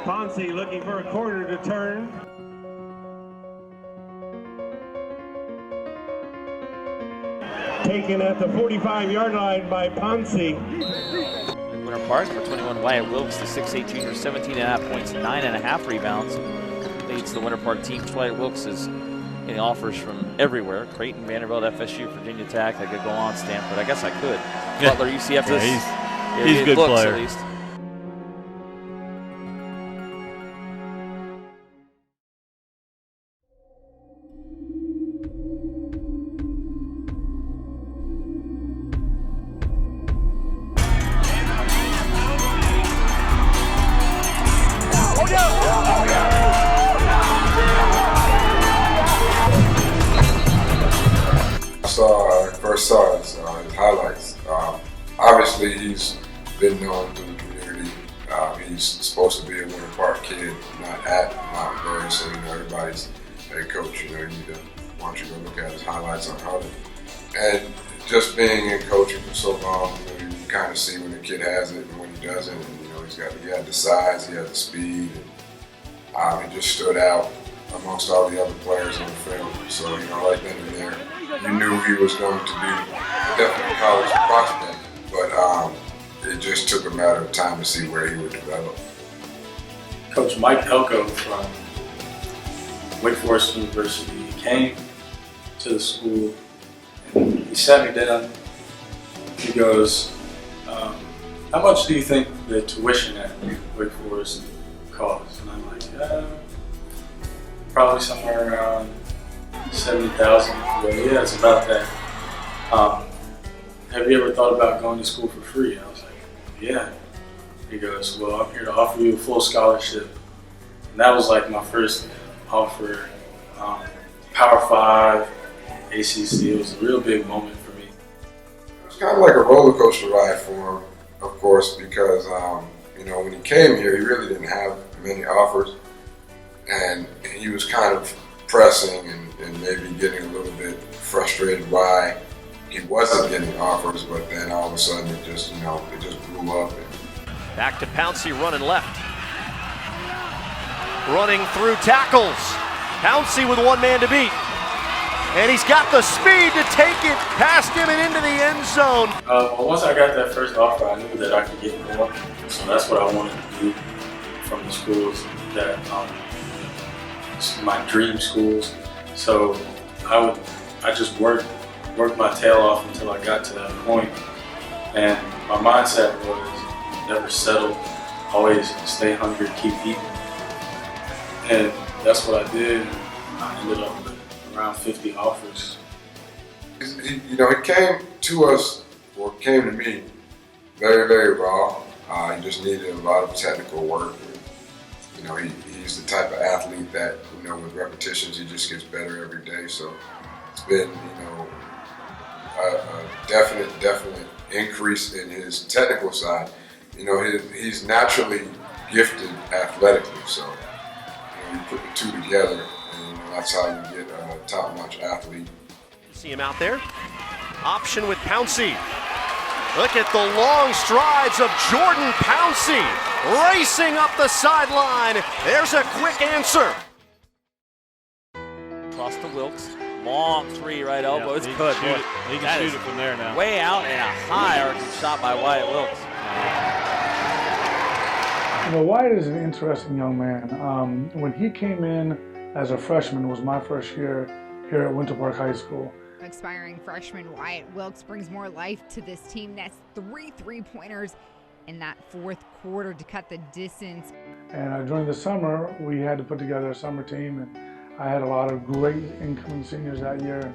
Pouncey looking for a corner to turn. Taken at the 45-yard line by Pouncey. Winter Park for 21, Wyatt Wilkes, the 6'8" junior, 17.5 points, 9.5 rebounds. Leads the Winter Park team. Wyatt Wilkes is getting offers from everywhere. Creighton, Vanderbilt, FSU, Virginia Tech. I could go on, Stanford. I guess I could. Yeah. Butler, UCF. Yeah, he's a good player. At least. First saw his highlights. Obviously, he's been known through the community. He's supposed to be a Winter Park kid, not at Mountain, so everybody's head coach. You need to, why don't you go look at his highlights on Hudson. And just being in coaching for so long, you kind of see when the kid has it and when he doesn't. And, he had the size, he had the speed, and he just stood out amongst all the other players on the field. So, right then and there, you knew he was going to be a definite college prospect, but it just took a matter of time to see where he would develop. Coach Mike Elko from Wake Forest University came to the school and he sat me down. He goes, how much do you think the tuition at Wake Forest costs? And I'm like, probably somewhere around 70,000. Yeah, it's about that. Have you ever thought about going to school for free? I was like, yeah. He goes, well, I'm here to offer you a full scholarship. And that was like my first offer. Power 5, ACC, it was a real big moment for me. It was kind of like a roller coaster ride for him, of course, because when he came here, he really didn't have many offers. And he was kind of pressing and maybe getting a little bit frustrated why he wasn't getting offers, but then all of a sudden it just blew up. Back to Pouncey running left. Running through tackles. Pouncey with one man to beat. And he's got the speed to take it past him and into the end zone. Well, once I got that first offer, I knew that I could get more. So that's what I wanted to do from the schools that my dream schools. So I just worked my tail off until I got to that point. And my mindset was never settle, always stay hungry, keep eating. And that's what I did. I ended up with around 50 offers. He came to us, or came to me, very, very raw. He just needed a lot of technical work. He's the type of athlete that, with repetitions, he just gets better every day. So it's been, a definite increase in his technical side. He's naturally gifted athletically, so you put the two together, and that's how you get a top-notch athlete. See him out there. Option with Pouncey. Look at the long strides of Jordan Pouncey racing up the sideline. There's a quick answer. Across to Wilkes. Long three right elbow. It's good. He can shoot it from there now. Way out and a high arcing shot by Wyatt Wilkes. Wyatt is an interesting young man. When he came in as a freshman, it was my first year here at Winter Park High School. Expiring freshman Wyatt Wilkes brings more life to this team. That's 3 3-pointers in that fourth quarter to cut the distance. And during the summer, we had to put together a summer team, and I had a lot of great incoming seniors that year.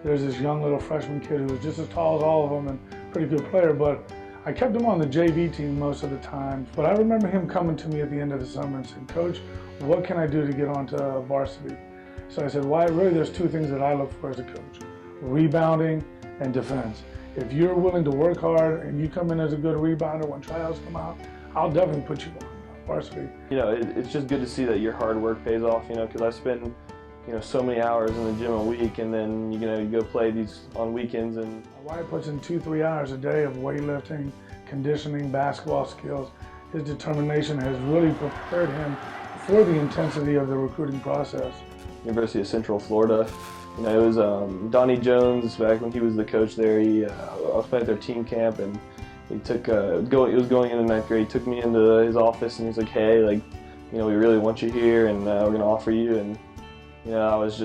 There's this young little freshman kid who was just as tall as all of them and pretty good player, but I kept him on the JV team most of the time. But I remember him coming to me at the end of the summer and saying, Coach, what can I do to get onto varsity? So I said, Wyatt, really there's 2 things that I look for as a coach: rebounding and defense. If you're willing to work hard and you come in as a good rebounder when tryouts come out, I'll definitely put you on varsity. It's just good to see that your hard work pays off, because I spend, so many hours in the gym a week, and then, you go play these on weekends. And Wyatt puts in 2-3 hours a day of weightlifting, conditioning, basketball skills, his determination has really prepared him for the intensity of the recruiting process. University of Central Florida. You know, it was Donnie Jones back when he was the coach there. I was playing at their team camp, and he took it was going into ninth grade. He took me into his office, and he's like, "Hey, like, you know, we really want you here, and we're gonna offer you." And you know, I was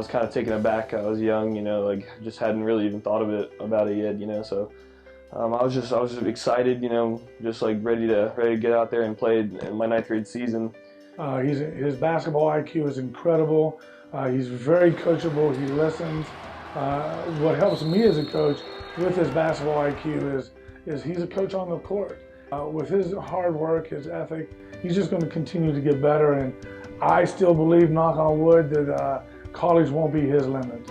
kind of taken aback. I was young, you know, like just hadn't really even thought about it yet, you know. So I was just excited, you know, just like ready to get out there and play in my ninth grade season. His basketball IQ is incredible. He's very coachable. He listens. What helps me as a coach with his basketball IQ is he's a coach on the court. With his hard work, his ethic, he's just going to continue to get better. And I still believe, knock on wood, that college won't be his limit.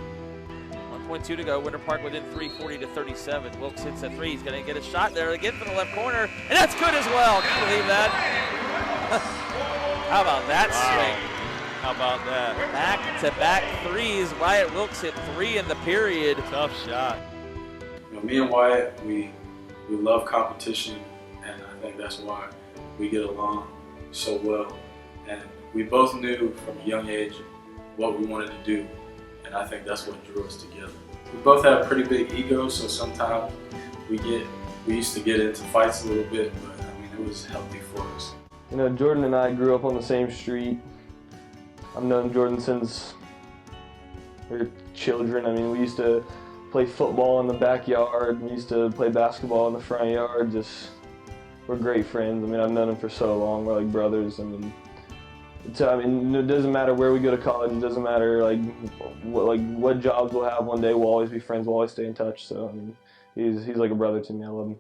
1.2 to go. Winter Park within 3, 40-37. Wilkes hits a three. He's going to get a shot there again from the left corner, and that's good as well. Can you believe that? How about that swing? How about that? Back-to-back threes. Wyatt Wilkes hit 3 in the period. Tough shot. You know, me and Wyatt, we love competition, and I think that's why we get along so well. And we both knew from a young age what we wanted to do, and I think that's what drew us together. We both have pretty big egos, so sometimes we used to get into fights a little bit, but I mean, it was healthy for us. You know, Jordan and I grew up on the same street. I've known Jordan since we were children. I mean, we used to play football in the backyard. We used to play basketball in the front yard. We're great friends. I mean, I've known him for so long. We're like brothers. I mean, it doesn't matter where we go to college. It doesn't matter what jobs we'll have one day. We'll always be friends. We'll always stay in touch. So I mean, he's like a brother to me. I love him.